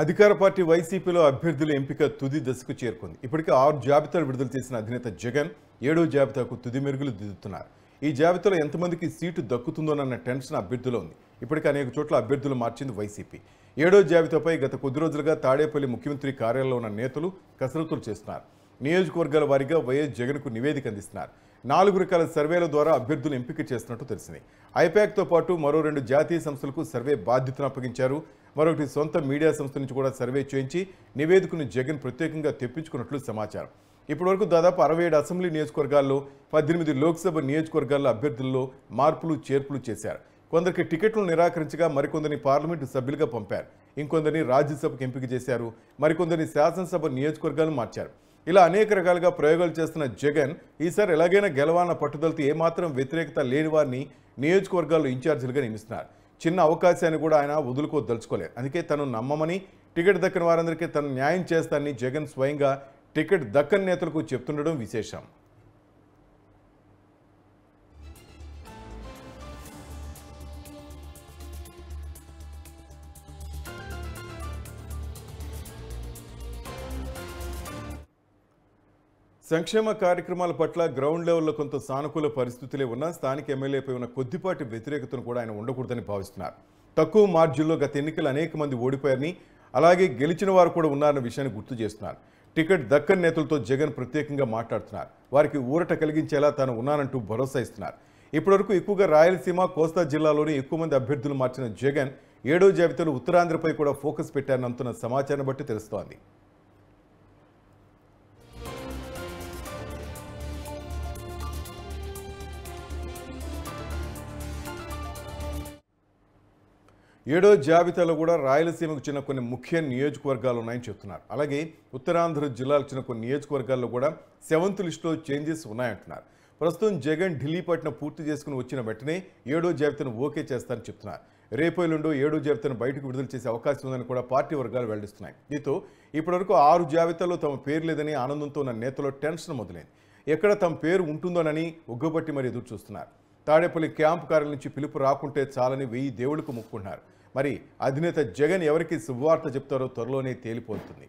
అధికార పార్టీ వైసీపీలో అభ్యర్థుల ఎంపిక తుది దశకు చేరుకుంది. ఇప్పటికే 6 జాబితాలు విడుదల చేసిన అధినేత జగన్ 7వ జాబితాకు తుది మెరుగులు దిద్దుతున్నారు. ఈ జాబితాలో ఎంతమందికి సీటు దక్కుతుందోనన్న టెన్షన్ అభ్యర్థులు ఉంది. ఇప్పటికే అనేక చోట్ల అభ్యర్థులు మార్చింది వైసీపీ. 7వ జాబితాపై గత కొద్ది రోజులుగా తాడేపల్లి ముఖ్యమంత్రి కార్యాలయంలో ఉన్న నేతలు కసరత్తులు చేస్తున్నారు. నియోజకవర్గాల వారీగా వైఎస్ జగన్కు నివేదిక అందిస్తున్నారు. 4 రకాల సర్వేల ద్వారా అభ్యర్థులు ఎంపిక చేస్తున్నట్టు తెలిసింది. ఐపాక్తో పాటు మరో 2 జాతీయ సంస్థలకు సర్వే బాధ్యతను అప్పగించారు. మరొకటి సొంత మీడియా సంస్థ నుంచి కూడా సర్వే చేయించి నివేదికను జగన్ ప్రత్యేకంగా తెప్పించుకున్నట్లు సమాచారం. ఇప్పటివరకు దాదాపు 67 అసెంబ్లీ నియోజకవర్గాల్లో 18 లోక్సభ నియోజకవర్గాల్లో అభ్యర్థుల్లో మార్పులు చేర్పులు చేశారు. కొందరికి టికెట్లు నిరాకరించగా మరికొందరిని పార్లమెంటు సభ్యులుగా పంపారు. ఇంకొందరిని రాజ్యసభకు ఎంపిక చేశారు. మరికొందరిని శాసనసభ నియోజకవర్గాలు మార్చారు. ఇలా అనేక రకాలుగా ప్రయోగాలు చేస్తున్న జగన్ ఈసారి ఎలాగైనా గెలవాలన్న పట్టుదలతో ఏమాత్రం వ్యతిరేకత లేని వారిని నియోజకవర్గాల్లో ఇన్ఛార్జీలుగా నియమిస్తున్నారు. చిన్న అవకాశాన్ని కూడా ఆయన వదులుకోదలుచుకోలేదు. అందుకే తను నమ్మమని, టికెట్ దక్కని వారందరికీ తను న్యాయం చేస్తానని జగన్ స్వయంగా టికెట్ దక్కని నేతలకు చెప్తుండడం విశేషం. సంక్షేమ కార్యక్రమాల పట్ల గ్రౌండ్ లెవెల్లో కొంత సానుకూల పరిస్థితులే ఉన్నా స్థానిక ఎమ్మెల్యేపై ఉన్న కొద్దిపాటి వ్యతిరేకతను కూడా ఆయన ఉండకూడదని భావిస్తున్నారు. తక్కువ మార్జిన్లో గత ఎన్నికలు అనేక మంది ఓడిపోయారని, అలాగే గెలిచిన వారు కూడా ఉన్నారన్న విషయాన్ని గుర్తు చేస్తున్నారు. టికెట్ దక్కని నేతలతో జగన్ ప్రత్యేకంగా మాట్లాడుతున్నారు. వారికి ఊరట కలిగించేలా తాను ఉన్నానంటూ భరోసా ఇస్తున్నారు. ఇప్పటివరకు ఎక్కువగా రాయలసీమ, కోస్తా జిల్లాలోనే ఎక్కువ మంది అభ్యర్థులు మార్చిన జగన్ 7వ జాబితాలో ఉత్తరాంధ్రపై కూడా ఫోకస్ పెట్టారని అందుతున్న సమాచారం బట్టి తెలుస్తోంది. ఏడో జాబితాలో కూడా రాయలసీమకు చెందిన కొన్ని ముఖ్య నియోజకవర్గాలు ఉన్నాయని చెప్తున్నారు. అలాగే ఉత్తరాంధ్ర జిల్లాకు చెందిన కొన్ని నియోజకవర్గాల్లో కూడా 7th లిస్టులో చేంజెస్ ఉన్నాయంటున్నారు. ప్రస్తుతం జగన్ ఢిల్లీ పట్టిన పూర్తి చేసుకుని వచ్చిన వెంటనే 7వ జాబితాను ఓకే చేస్తారని చెప్తున్నారు. రేపల్లుండో 7వ జాబితాను బయటకు విడుదల చేసే అవకాశం ఉందని కూడా పార్టీ వర్గాలు వెల్లడిస్తున్నాయి. దీంతో ఇప్పటివరకు 6 జాబితాల్లో తమ పేరు లేదని ఆనందంతో ఉన్న నేతలో టెన్షన్ మొదలైంది. ఎక్కడ తమ పేరు ఉంటుందోనని ఒగ్గబట్టి మరి ఎదురు చూస్తున్నారు. తాడేపల్లి క్యాంపు కార్యాలయం నుంచి పిలుపు రాకుంటే చాలని 1000 దేవుళ్లకు మొక్కుకుంటున్నారు. మరి అధినేత జగన్ ఎవరికి శుభవార్త చెప్తారో త్వరలోనే తేలిపోతుంది.